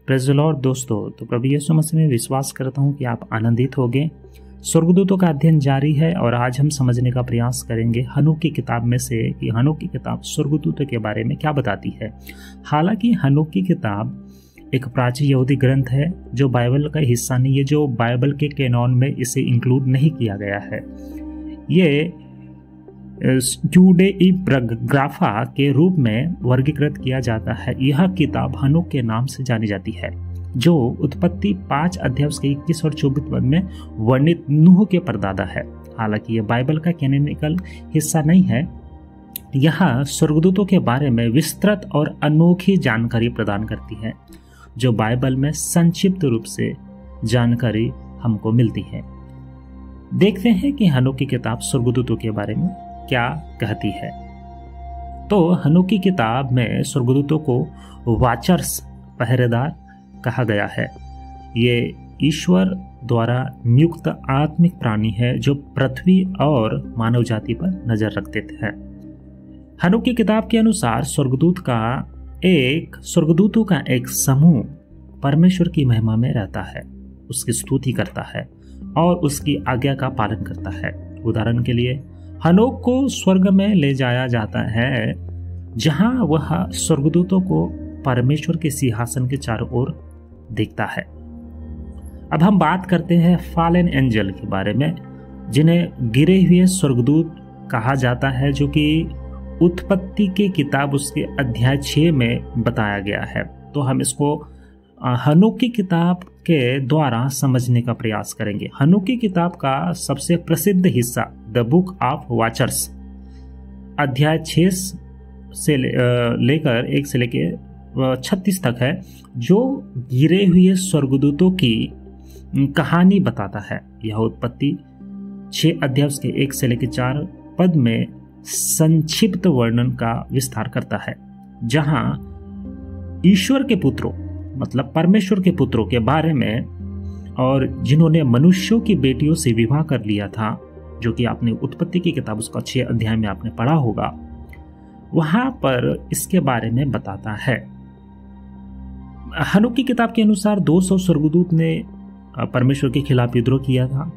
Praise the Lord दोस्तों, तो प्रभु यीशु मसीह में विश्वास करता हूँ कि आप आनंदित होंगे। स्वर्गदूतों का अध्ययन जारी है और आज हम समझने का प्रयास करेंगे हनोक की किताब में से कि हनोक की किताब स्वर्गदूतों के बारे में क्या बताती है। हालांकि हनोक की किताब एक प्राचीन यहूदी ग्रंथ है जो बाइबल का हिस्सा नहीं है, जो बाइबल के कैनॉन में इसे इंक्लूड नहीं किया गया है। ये यूडेइग्राफा के रूप में वर्गीकृत किया जाता है। यह किताब हनोक के नाम से जानी जाती है, जो उत्पत्ति 5 अध्याय उसके 21 और 24 पद में वर्णित नूह के परदादा है। हालांकि यह बाइबल का कैनोनिकल हिस्सा नहीं है। यह स्वर्गदूतों के बारे में विस्तृत और अनोखी जानकारी प्रदान करती है, जो बाइबल में संक्षिप्त रूप से जानकारी हमको मिलती है। देखते हैं कि हनोक की किताब स्वर्गदूतों के बारे में क्या कहती है। तो हनोक की किताब में स्वर्गदूतों को वाचर्स, पहरेदार कहा गया है। ये ईश्वर द्वारा नियुक्त आत्मिक प्राणी है जो पृथ्वी और मानव जाति पर नजर रखते थे। हनोक की किताब के अनुसार स्वर्गदूतों का एक समूह परमेश्वर की महिमा में रहता है, उसकी स्तुति करता है और उसकी आज्ञा का पालन करता है। उदाहरण के लिए हनोक को स्वर्ग में ले जाया जाता है, जहां वह स्वर्गदूतों को परमेश्वर के सिंहासन के चारों ओर देखता है। अब हम बात करते हैं फॉलन एंजल के बारे में, जिन्हें गिरे हुए स्वर्गदूत कहा जाता है, जो कि उत्पत्ति की किताब उसके अध्याय 6 में बताया गया है। तो हम इसको हनोक की किताब के द्वारा समझने का प्रयास करेंगे। हनोक की किताब का सबसे प्रसिद्ध हिस्सा द बुक ऑफ वाचर्स अध्याय 6 से लेकर 1 से लेकर 36 तक है, जो गिरे हुए स्वर्गदूतों की कहानी बताता है। यह उत्पत्ति 6 अध्याय के 1 से लेकर 4 पद में संक्षिप्त वर्णन का विस्तार करता है, जहां ईश्वर के पुत्रों मतलब परमेश्वर के पुत्रों के बारे में और जिन्होंने मनुष्यों की बेटियों से विवाह कर लिया था, जो कि आपने उत्पत्ति की किताब उसका 6 अध्याय में आपने पढ़ा होगा, वहां पर इसके बारे में बताता है। हनोक की किताब के अनुसार 200 स्वर्गदूत ने परमेश्वर के खिलाफ विद्रोह किया था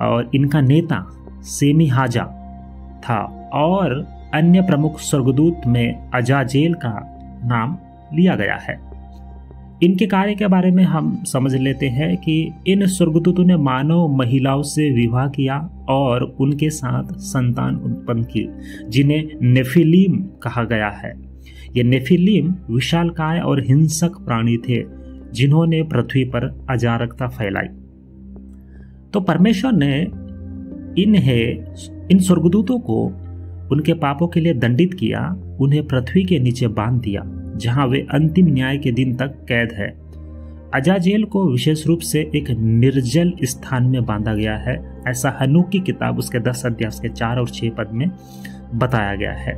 और इनका नेता सेमीहाजा था, और अन्य प्रमुख स्वर्गदूत में अजाजेल का नाम लिया गया है। इनके कार्य के बारे में हम समझ लेते हैं कि इन स्वर्गदूतों ने मानव महिलाओं से विवाह किया और उनके साथ संतान उत्पन्न की, जिन्हें नेफिलीम कहा गया है। ये नेफिलीम विशालकाय और हिंसक प्राणी थे, जिन्होंने पृथ्वी पर अराजकता फैलाई। तो परमेश्वर ने इन स्वर्गदूतों को उनके पापों के लिए दंडित किया, उन्हें पृथ्वी के नीचे बांध दिया, जहां वे अंतिम न्याय के दिन तक कैद है। अजाजेल को विशेष रूप से एक निर्जल स्थान में बांधा गया है। ऐसा हनोक की किताब उसके 10 अध्याय के 4 और 6 पद में बताया गया है।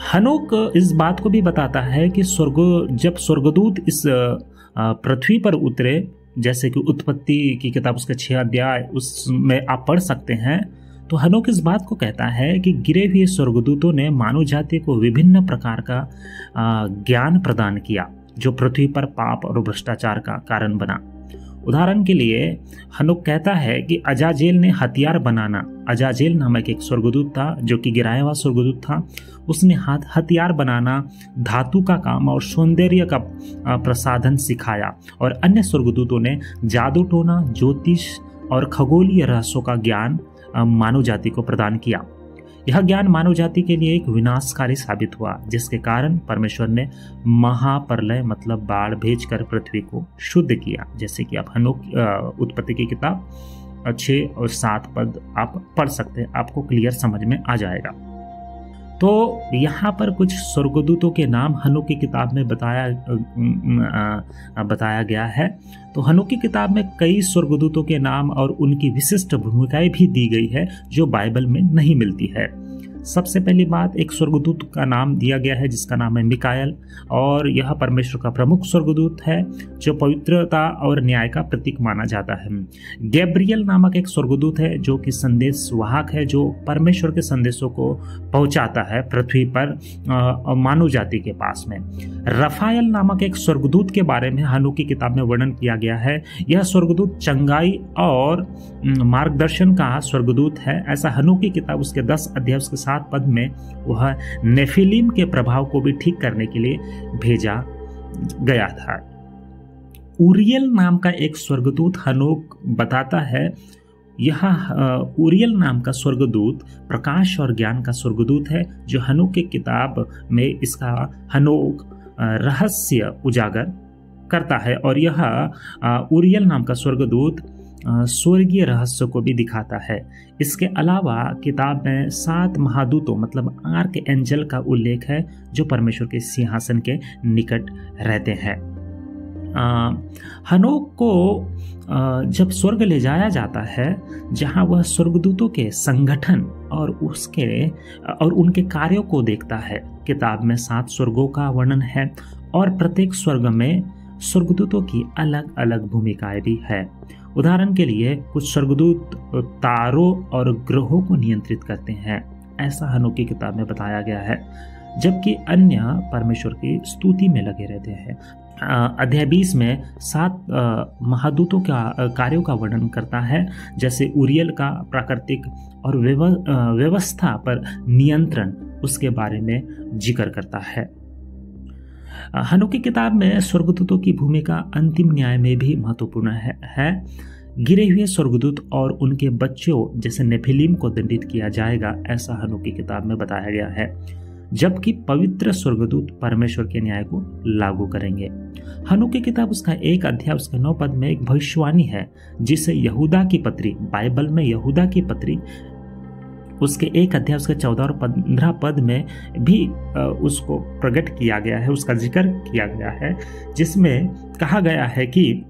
हनोक इस बात को भी बताता है कि जब स्वर्गदूत इस पृथ्वी पर उतरे, जैसे कि उत्पत्ति की किताब उसके 6 अध्याय उसमें आप पढ़ सकते हैं, तो हनोक इस बात को कहता है कि गिरे हुए स्वर्गदूतों ने मानव जाति को विभिन्न प्रकार का ज्ञान प्रदान किया, जो पृथ्वी पर पाप और भ्रष्टाचार का कारण बना। उदाहरण के लिए हनोक कहता है कि अजाजेल ने हथियार बनाना, अजाजेल नामक एक स्वर्गदूत था जो कि गिराया हुआ स्वर्गदूत था, उसने हथियार बनाना, धातु का काम और सौंदर्य का प्रसाधन सिखाया। और अन्य स्वर्गदूतों ने जादू टोना, ज्योतिष और खगोलीय रहस्यों का ज्ञान मानव जाति को प्रदान किया। यह ज्ञान मानव जाति के लिए एक विनाशकारी साबित हुआ, जिसके कारण परमेश्वर ने महाप्रलय मतलब बाढ़ भेजकर पृथ्वी को शुद्ध किया। जैसे कि आप हनोक उत्पत्ति की किताब 6 और 7 पद आप पढ़ सकते हैं, आपको क्लियर समझ में आ जाएगा। तो यहाँ पर कुछ स्वर्गदूतों के नाम हनोक की किताब में बताया गया है। तो हनोक की किताब में कई स्वर्गदूतों के नाम और उनकी विशिष्ट भूमिकाएं भी दी गई है, जो बाइबल में नहीं मिलती है। सबसे पहली बात, एक स्वर्गदूत का नाम दिया गया है जिसका नाम है मिकाएल, और यह परमेश्वर का प्रमुख स्वर्गदूत है जो पवित्रता और न्याय का प्रतीक माना जाता है। गैब्रियल नामक एक स्वर्गदूत है जो कि संदेश वाहक है, जो परमेश्वर के संदेशों को पहुंचाता है पृथ्वी पर मानव जाति के पास में। रफाएल नामक एक स्वर्गदूत के बारे में हनोक की किताब में वर्णन किया गया है। यह स्वर्गदूत चंगाई और मार्गदर्शन का स्वर्गदूत है। ऐसा हनोक की किताब उसके 10 अध्याय उसके 7 पद में वह नेफिलीम के प्रभाव को भी ठीक करने के लिए भेजा गया था। उरियल नाम का एक स्वर्गदूत हनोक बताता है। यह उरियल नाम का स्वर्गदूत प्रकाश और ज्ञान का स्वर्गदूत है, जो हनोक की किताब में इसका हनोक रहस्य उजागर करता है। और यह उरियल नाम का स्वर्गदूत स्वर्गीय रहस्य को भी दिखाता है। इसके अलावा किताब में 7 महादूतों मतलब आर्क एंजल का उल्लेख है जो परमेश्वर के सिंहासन के निकट रहते हैं। हनोक को जब स्वर्ग ले जाया जाता है, जहां वह स्वर्गदूतों के संगठन और उनके कार्यों को देखता है। किताब में 7 स्वर्गों का वर्णन है और प्रत्येक स्वर्ग में स्वर्गदूतों की अलग अलग भूमिकाएं भी है। उदाहरण के लिए कुछ स्वर्गदूत तारों और ग्रहों को नियंत्रित करते हैं, ऐसा हनोक की किताब में बताया गया है, जबकि अन्य परमेश्वर की स्तुति में लगे रहते हैं। अध्याय 20 में 7 महादूतों का कार्यों का वर्णन करता है, जैसे उरियल का प्राकृतिक और व्यवस्था पर नियंत्रण उसके बारे में जिक्र करता है। हनोक की किताब में स्वर्गदूतों की भूमिका अंतिम न्याय में भी महत्वपूर्ण है। गिरे हुए स्वर्गदूत और उनके बच्चों जैसे नेफिलीम को दंडित किया जाएगा, ऐसा हनोक की किताब में बताया गया है, जबकि पवित्र स्वर्गदूत परमेश्वर के न्याय को लागू करेंगे। हनोक की किताब उसका 1 अध्याय उसके 9 पद में एक भविष्यवाणी है जिसे यहूदा की पत्री, बाइबल में यहूदा की पत्री उसके 1 अध्याय उसके 14 और 15 पद में भी उसको प्रकट किया गया है, उसका जिक्र किया गया है, जिसमें कहा गया है कि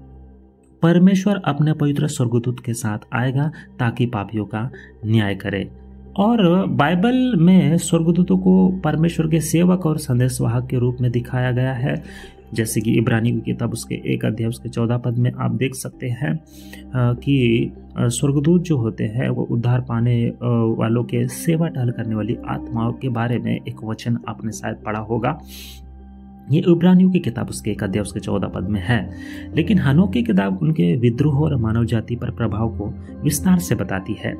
परमेश्वर अपने पवित्र स्वर्गदूत के साथ आएगा ताकि पापियों का न्याय करे। और बाइबल में स्वर्गदूतों को परमेश्वर के सेवक और संदेशवाहक के रूप में दिखाया गया है, जैसे कि इब्रानी की किताब उसके 1 अध्याय उसके 14 पद में आप देख सकते हैं कि स्वर्गदूत जो होते हैं वो उद्धार पाने वालों के सेवा टहल करने वाली आत्माओं के बारे में एक वचन आपने शायद पढ़ा होगा। ये इब्रानियों की किताब उसके 1 अध्याय उसके 14 पद में है। लेकिन हनोक की किताब उनके विद्रोह और मानव जाति पर प्रभाव को विस्तार से बताती है।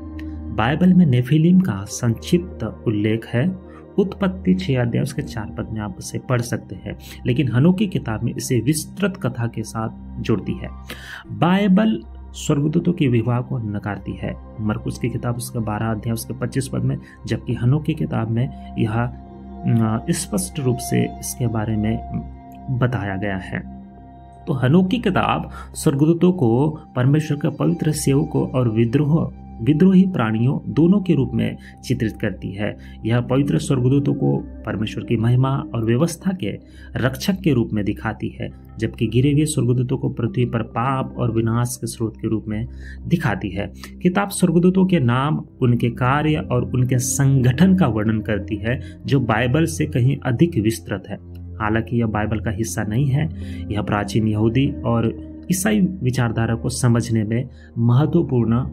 बाइबल में नेफिलीम का संक्षिप्त उल्लेख है। उत्पत्ति 6 अध्याय उसके 4 पद में आप उसे पढ़ सकते हैं, लेकिन हनोक की किताब में इसे विस्तृत कथा के साथ जोड़ती है। बाइबल स्वर्गदूतों के विवाह को नकारती है, मरकुस की किताब उसके 12 अध्याय उसके 25 पद में, जबकि हनोक की किताब में यह स्पष्ट रूप से इसके बारे में बताया गया है। तो हनोक की किताब स्वर्गदूतों को परमेश्वर के पवित्र सेवकों और विद्रोही प्राणियों दोनों के रूप में चित्रित करती है। यह पवित्र स्वर्गदूतों को परमेश्वर की महिमा और व्यवस्था के रक्षक के रूप में दिखाती है, जबकि गिरे हुए स्वर्गदूतों को पृथ्वी पर पाप और विनाश के स्रोत के रूप में दिखाती है। किताब स्वर्गदूतों के नाम, उनके कार्य और उनके संगठन का वर्णन करती है, जो बाइबल से कहीं अधिक विस्तृत है। हालांकि यह बाइबल का हिस्सा नहीं है, यह प्राचीन यहूदी और ईसाई विचारधारा को समझने में महत्वपूर्ण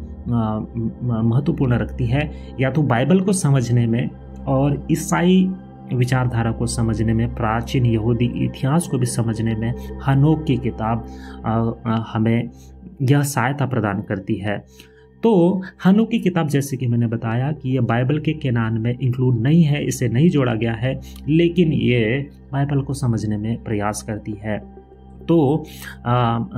रखती है। या तो बाइबल को समझने में और ईसाई विचारधारा को समझने में, प्राचीन यहूदी इतिहास को भी समझने में हनोक की किताब हमें यह सहायता प्रदान करती है। तो हनोक की किताब, जैसे कि मैंने बताया कि यह बाइबल के कैनान में इंक्लूड नहीं है, इसे नहीं जोड़ा गया है, लेकिन ये बाइबल को समझने में प्रयास करती है। तो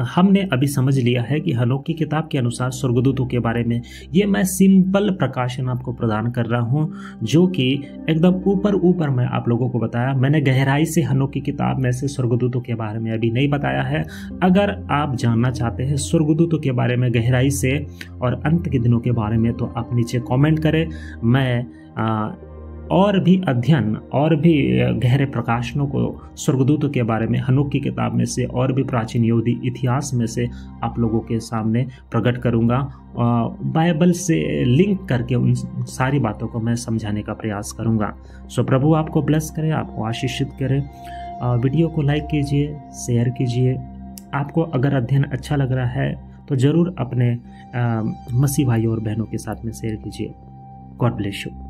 हमने अभी समझ लिया है कि हनोक की किताब के अनुसार स्वर्गदूतों के बारे में ये मैं सिंपल प्रकाशन आपको प्रदान कर रहा हूँ, जो कि एकदम ऊपर मैं आप लोगों को बताया। मैंने गहराई से हनोक की किताब में से स्वर्गदूतों के बारे में अभी नहीं बताया है। अगर आप जानना चाहते हैं स्वर्गदूतों के बारे में गहराई से और अंत के दिनों के बारे में, तो आप नीचे कॉमेंट करें। मैं और भी अध्ययन और भी गहरे प्रकाशनों को स्वर्गदूतों के बारे में हनोक की किताब में से और भी प्राचीन यहूदी इतिहास में से आप लोगों के सामने प्रकट करूंगा। बाइबल से लिंक करके उन सारी बातों को मैं समझाने का प्रयास करूंगा। सो प्रभु आपको ब्लेस करे, आपको आशीषित करे। वीडियो को लाइक कीजिए, शेयर कीजिए। आपको अगर अध्ययन अच्छा लग रहा है तो ज़रूर अपने मसीह भाइयों और बहनों के साथ में शेयर कीजिए। God bless you.